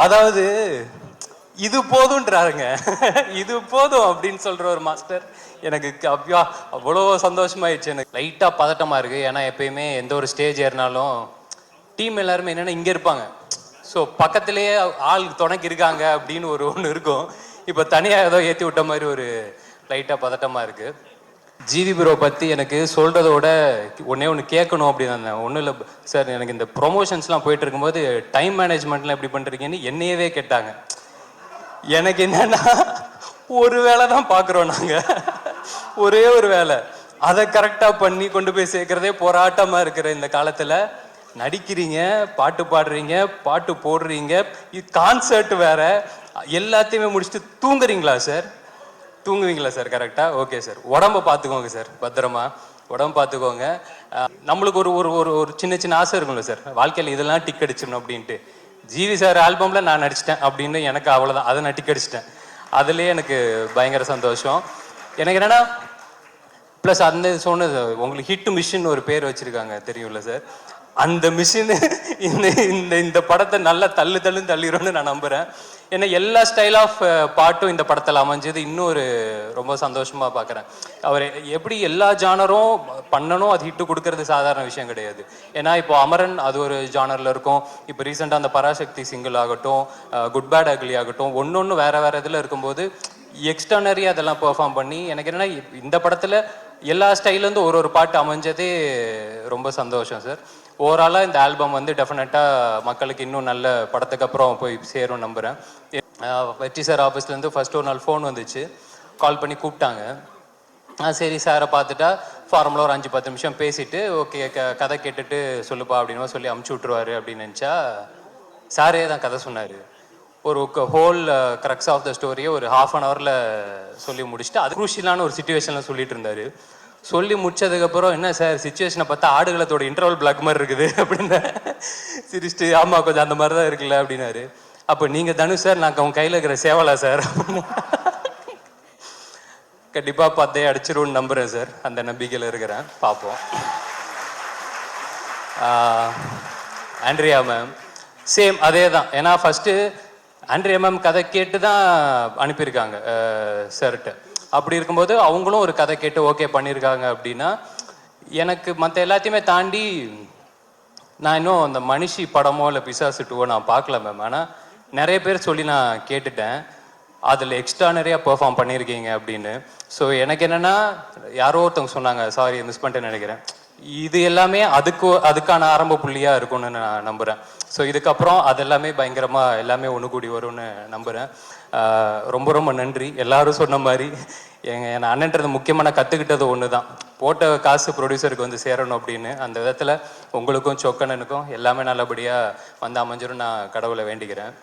அதாவது இது போதும்ன்றாருங்க. இது போதும் அப்படின்னு சொல்ற ஒரு மாஸ்டர் எனக்கு அப்பா அவ்வளோ சந்தோஷமாயிடுச்சு. எனக்கு லைட்டா பதட்டமா இருக்கு. ஏன்னா எப்பயுமே எந்த ஒரு ஸ்டேஜ் ஏறினாலும் டீம் எல்லாருமே என்னன்னா இங்க இருப்பாங்க. ஸோ பக்கத்திலேயே ஆள் துணைக்கு இருக்காங்க அப்படின்னு ஒன்று இருக்கும். இப்போ தனியாக ஏதோ ஏற்றி விட்ட மாதிரி ஒரு லைட்டாக பதட்டமாக இருக்கு. ஜிவி ப்ரோ பற்றி எனக்கு சொல்கிறதோட ஒன்று கேட்கணும் அப்படின்னு இருந்தேன். ஒன்றும் இல்லை சார், எனக்கு இந்த ப்ரொமோஷன்ஸ்லாம் போயிட்டு இருக்கும்போது டைம் மேனேஜ்மெண்ட்லாம் எப்படி பண்ணுறீங்கன்னு என்னையவே கேட்டாங்க. எனக்கு என்னன்னா ஒரு வேலை தான் பார்க்குறோம் நாங்கள், ஒரே ஒரு வேலை, அதை கரெக்டாக பண்ணி கொண்டு போய் சேர்க்குறதே போராட்டமாக இருக்கிற இந்த காலத்தில் நடிக்கிறீங்க, பாட்டு பாடுறீங்க, பாட்டு போடுறீங்க, இது கான்சர்ட் வேற, எல்லாத்தையுமே முடிச்சுட்டு தூங்குறீங்களா சார்? தூங்குவீங்களா சார்? கரெக்டா? Okay sir. உடம்ப பார்த்துக்கோங்க சார், பத்திரமா உடம்பு பார்த்துக்கோங்க. நம்மளுக்கு ஒரு ஒரு ஒரு ஒரு சின்ன சின்ன ஆசை இருக்கும்ல சார், வாழ்க்கையில் இதெல்லாம் டிக் அடிச்சிடணும் அப்படின்ட்டு. ஜிவி சார் ஆல்பம்ல நான் நடிச்சிட்டேன் அப்படின்னு எனக்கு அவ்வளோதான், அதை நான் டிக் அடிச்சிட்டேன். அதுலேயே எனக்கு பயங்கர சந்தோஷம். எனக்கு என்னன்னா ப்ளஸ் அந்த சொன்னது உங்களுக்கு ஹிட் மிஷின் ஒரு பேர் வச்சிருக்காங்க தெரியும்ல சார், அந்த மிஷின் இந்த இந்த இந்த படத்தை நல்லா தள்ளிடும்னு நான் நம்புறேன். ஏன்னா எல்லா ஸ்டைல் ஆஃப் பாட்டும் இந்த படத்தில் அமைஞ்சது இன்னும் ஒரு ரொம்ப சந்தோஷமா பார்க்குறேன். அவர் எப்படி எல்லா ஜானரும் பண்ணணும், அது ஹிட்டு கொடுக்கறது சாதாரண விஷயம் கிடையாது. ஏன்னா இப்போ அமரன் அது ஒரு ஜானரில் இருக்கும், இப்போ ரீசெண்டாக அந்த பராசக்தி சிங்கிள் ஆகட்டும், குட் பேட் அக்லி ஆகட்டும், ஒன்று வேற இதில் இருக்கும்போது எக்ஸ்டர்னரி அதெல்லாம் பெர்ஃபார்ம் பண்ணி எனக்கு என்னன்னா இந்த படத்தில் எல்லா ஸ்டைலேருந்து ஒரு பாட்டு அமைஞ்சதே ரொம்ப சந்தோஷம் சார். ஓவராலாக இந்த ஆல்பம் வந்து டெஃபினட்டாக மக்களுக்கு இன்னும் நல்ல படத்துக்கு அப்புறம் போய் சேரும் நம்புகிறேன். வெற்றி சார் ஆஃபீஸ்லேருந்து ஃபர்ஸ்ட் ஒரு நாள் ஃபோன் வந்துச்சு, கால் பண்ணி கூப்பிட்டாங்க. சரி சாரை பார்த்துட்டா ஃபார்முலா ஒரு 5-10 நிமிஷம் பேசிட்டு ஓகே கதை கேட்டுட்டு சொல்லுப்பா அப்படின்னு சொல்லி அமுச்சு விட்ருவாரு அப்படின்னு நினச்சா சாரே தான் கதை சொன்னார். ஒரு ஹோல் க்ரக்ஸ் ஆஃப் த ஸ்டோரியை ஒரு ½ அன் ஹவரில் சொல்லி முடிச்சுட்டு அது குரூஷியலான ஒரு சுச்சுவேஷனில் சொல்லிட்டு இருந்தார். சொல்லி முடிச்சதுக்கப்புறம் என்ன சார் சுச்சுவேஷனை பார்த்தா ஆடுகளத்தோட இன்டர்வல் பிளாக் மாதிரி இருக்குது அப்படின்னு சிரிச்சுட்டு ஆமாம் கொஞ்சம் அந்த மாதிரி தான் இருக்குல்ல அப்படின்னாரு. அப்போ நீங்கள் தனுஷ் சார், நான் உங்கள் கையில் இருக்கிற சேவலா சார்? கண்டிப்பாக பார்த்தே அடிச்சிருவோன்னு நம்புகிறேன் சார், அந்த நம்பிக்கையில் இருக்கிறேன், பார்ப்போம். ஆண்ட்ரியா மேம் சேம் அதே தான். ஏன்னா ஃபஸ்ட்டு ஆண்ட்ரியா மேம் கதை கேட்டு தான் அனுப்பியிருக்காங்க சார்கிட்ட. அப்படி இருக்கும்போது அவங்களும் ஒரு கதை கேட்டு ஓகே பண்ணியிருக்காங்க அப்படின்னா எனக்கு மற்ற எல்லாத்தையுமே தாண்டி நான் இன்னும் அந்த மனுஷி படமோ இல்லை பிசாசு 2 நான் பார்க்கல மேம். ஆனால் நிறைய பேர் சொல்லி நான் கேட்டுட்டேன் அதில் எக்ஸ்ட்ரானரியாக பெர்ஃபார்ம் பண்ணியிருக்கீங்க அப்படின்னு. ஸோ எனக்கு என்னென்னா யாரோ ஒருத்தவங்க சொன்னாங்க, சாரி மிஸ் பண்ணிட்டேன்னு நினைக்கிறேன், இது எல்லாமே அதுக்கான ஆரம்ப புள்ளியாக இருக்கும்னு நான் நம்புகிறேன். ஸோ இதுக்கப்புறம் அதெல்லாமே பயங்கரமாக எல்லாமே ஒன்று கூடி வரும்னு நம்புகிறேன். ரொம்ப ரொம்ப நன்றி. எல்லாரும் சொன்ன மாதிரி என் அண்ணன்றது முக்கியமாக நான் கற்றுக்கிட்டது ஒன்று தான், போட்ட காசு ப்ரொடியூசருக்கு வந்து சேரணும் அப்படின்னு. அந்த விதத்தில் உங்களுக்கும் சொக்கண்ணனுக்கும் எல்லாமே நல்லபடியாக வந்து அமைஞ்சிரும் நான் கடவுளை வேண்டிக்கிறேன்.